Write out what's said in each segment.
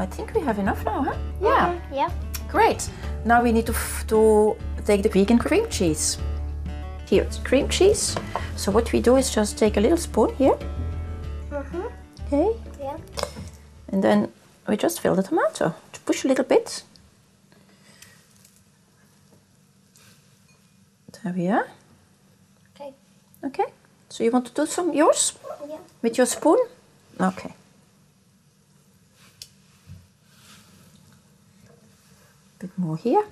I think we have enough now, huh? Yeah. Yeah. Great. Now we need to take the vegan cream cheese. Here, it's cream cheese. So what we do is just take a little spoon here. Okay. Yeah. And then we just fill the tomato. Push a little bit. There we are. Okay. Okay. So you want to do some yours? Yeah. With your spoon? Okay. Bit more here.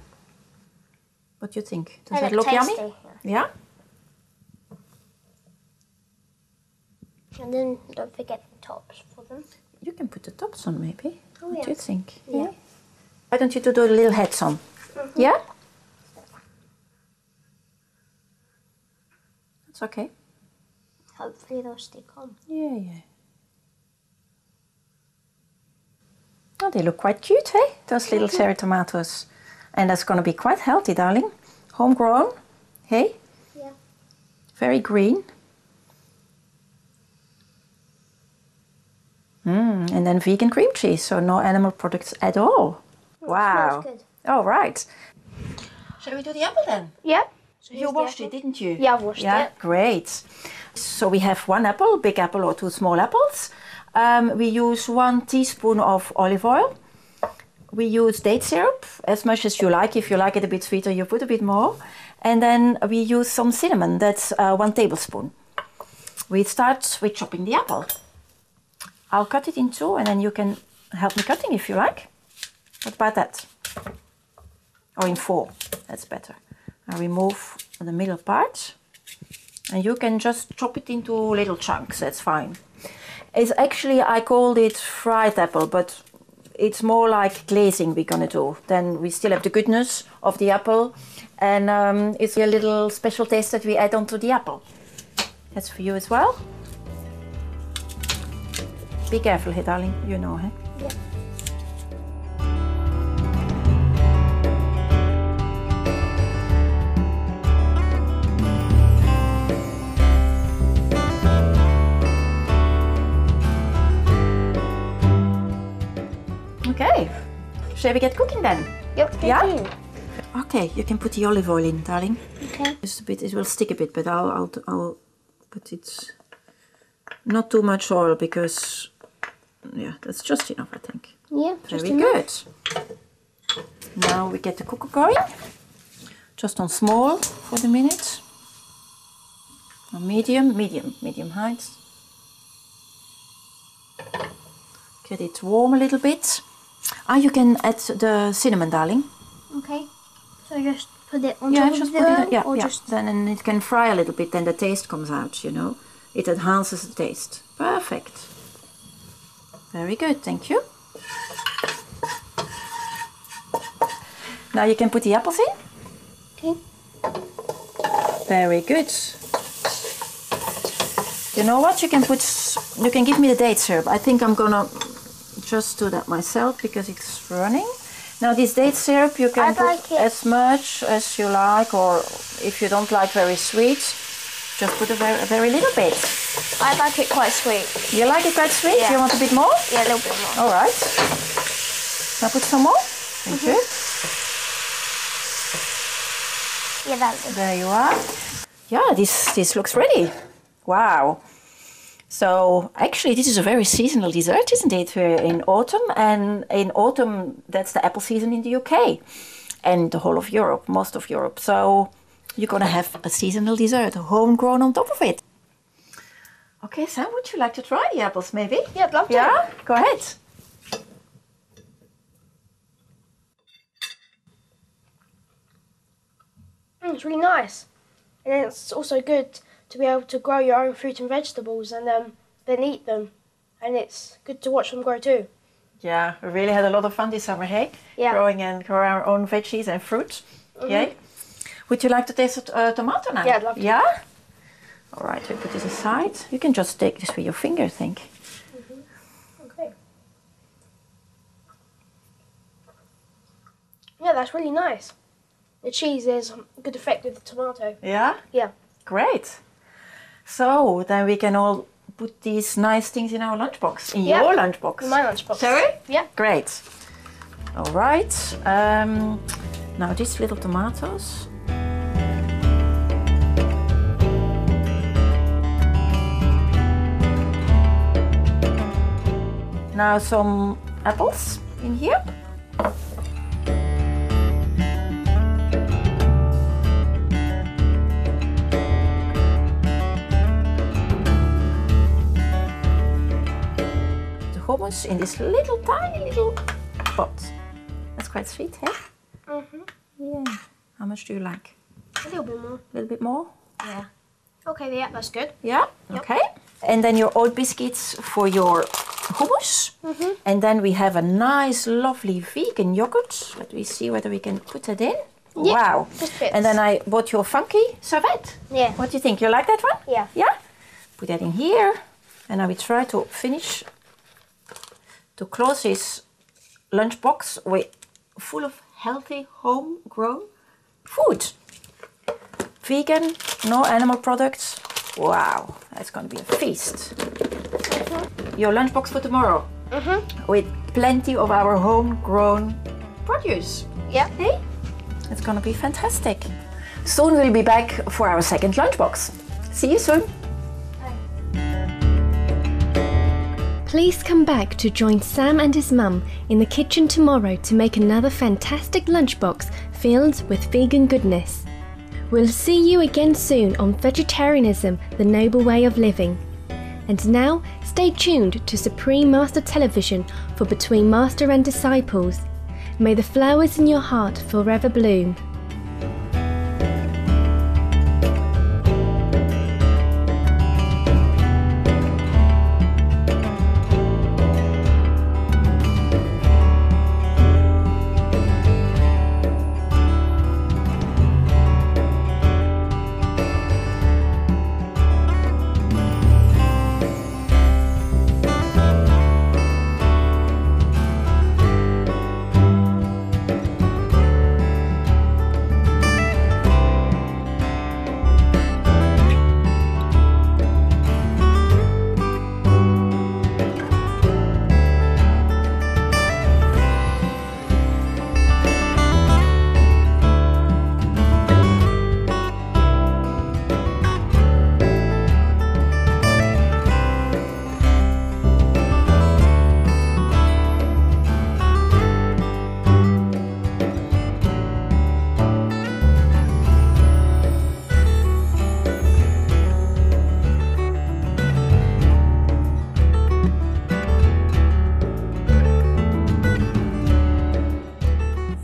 What do you think? Does that look yummy? Yeah. And then don't forget the tops for them. You can put the tops on maybe. Oh, What yeah. do you think? Yeah. Why don't you do the little heads on? Yeah? That's okay. Hopefully they'll stick on. Yeah, yeah. Oh, they look quite cute, hey? Those little cherry tomatoes. And that's going to be quite healthy, darling. Homegrown, hey? Yeah. Very green. And then vegan cream cheese, so no animal products at all. Wow. Smells good. All right. Shall we do the apple then? Yeah. So You washed it, didn't you? Yeah, I've washed it. Great. So we have 1 apple, big apple or 2 small apples. We use 1 teaspoon of olive oil. We use date syrup, as much as you like. If you like it a bit sweeter, you put a bit more. And then we use some cinnamon, that's 1 tablespoon. We start with chopping the apple. I'll cut it in 2 and then you can help me cutting if you like. What about that? Or in 4, that's better. I remove the middle part. And you can just chop it into little chunks, that's fine. It's actually, I called it fried apple, but it's more like glazing we're gonna do. Then we still have the goodness of the apple. And it's a little special taste that we add onto the apple. That's for you as well. Be careful here, darling, you know, huh? Yeah. Okay, shall we get cooking then? Yep. Yeah? Okay, you can put the olive oil in, darling. Okay. Just a bit, it will stick a bit, but I'll put it, not too much oil because, yeah, that's just enough, I think. Yeah. Very good. Now we get the cooker going. Just on small for the minute. On medium height. Get it warm a little bit. You can add the cinnamon, darling. Okay. So just put it on Yeah, top just of put the it. Yeah, or yeah. just Then and it can fry a little bit. Then the taste comes out. You know, it enhances the taste. Perfect. Very good. Thank you. Now you can put the apples in. okay. Very good. You know what? You can give me the date syrup. I think I'm gonna just do that myself because it's running. Now this date syrup you can put as much as you like, or if you don't like very sweet, just put a very little bit. I like it quite sweet. You like it quite sweet? Yeah. You want a bit more? Yeah, a little bit more. All right. Now put some more. Thank you. Yeah, that's good. There you are. Yeah, this looks ready. Wow. So actually this is a very seasonal dessert, isn't it? We're in autumn, and in autumn that's the apple season in the UK and the whole of Europe, most of Europe. So you're gonna have a seasonal dessert, homegrown on top of it. Okay, Sam, would you like to try the apples maybe? Yeah, I'd love to. Yeah, go ahead. It's really nice. And it's also good to be able to grow your own fruit and vegetables and then eat them. And it's good to watch them grow too. Yeah, we really had a lot of fun this summer, hey? Yeah. Growing our own veggies and fruit. Yay. Would you like to taste a tomato now? Yeah, I'd love to. Yeah? All right, we put this aside. You can just take this with your finger, I think. Okay. Yeah, that's really nice. The cheese is a good effect with the tomato. Yeah? Yeah. Great. So then we can all put these nice things in our lunchbox, in Yeah. your lunchbox. In my lunchbox. Shall we? Yeah. Great. All right. Now these little tomatoes. Now some apples in here. The hummus in this little tiny little pot. That's quite sweet, eh? Mhm. Yeah. How much do you like? A little bit more. A little bit more? Yeah. Okay, yeah, that's good. Yeah? Yep. Okay. And then your oat biscuits for your hummus. And then we have a nice, lovely vegan yogurt. Let me see whether we can put that in. Yeah, Wow. this fits. And then I bought your funky servette. Yeah. What do you think? You like that one? Yeah. Yeah? Put that in here. And now we try to finish to close this lunchbox with full of healthy, homegrown food. Vegan, no animal products. Wow, that's going to be a feast. Your lunchbox for tomorrow with plenty of our homegrown produce. Yeah. Hey, it's going to be fantastic. Soon we'll be back for our second lunchbox. See you soon. Please come back to join Sam and his mum in the kitchen tomorrow to make another fantastic lunchbox filled with vegan goodness. We'll see you again soon on Vegetarianism, the Noble Way of Living. And now, stay tuned to Supreme Master Television for Between Master and Disciples. May the flowers in your heart forever bloom.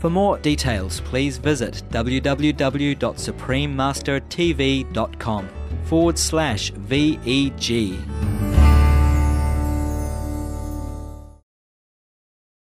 For more details, please visit www.suprememastertv.com/VEG.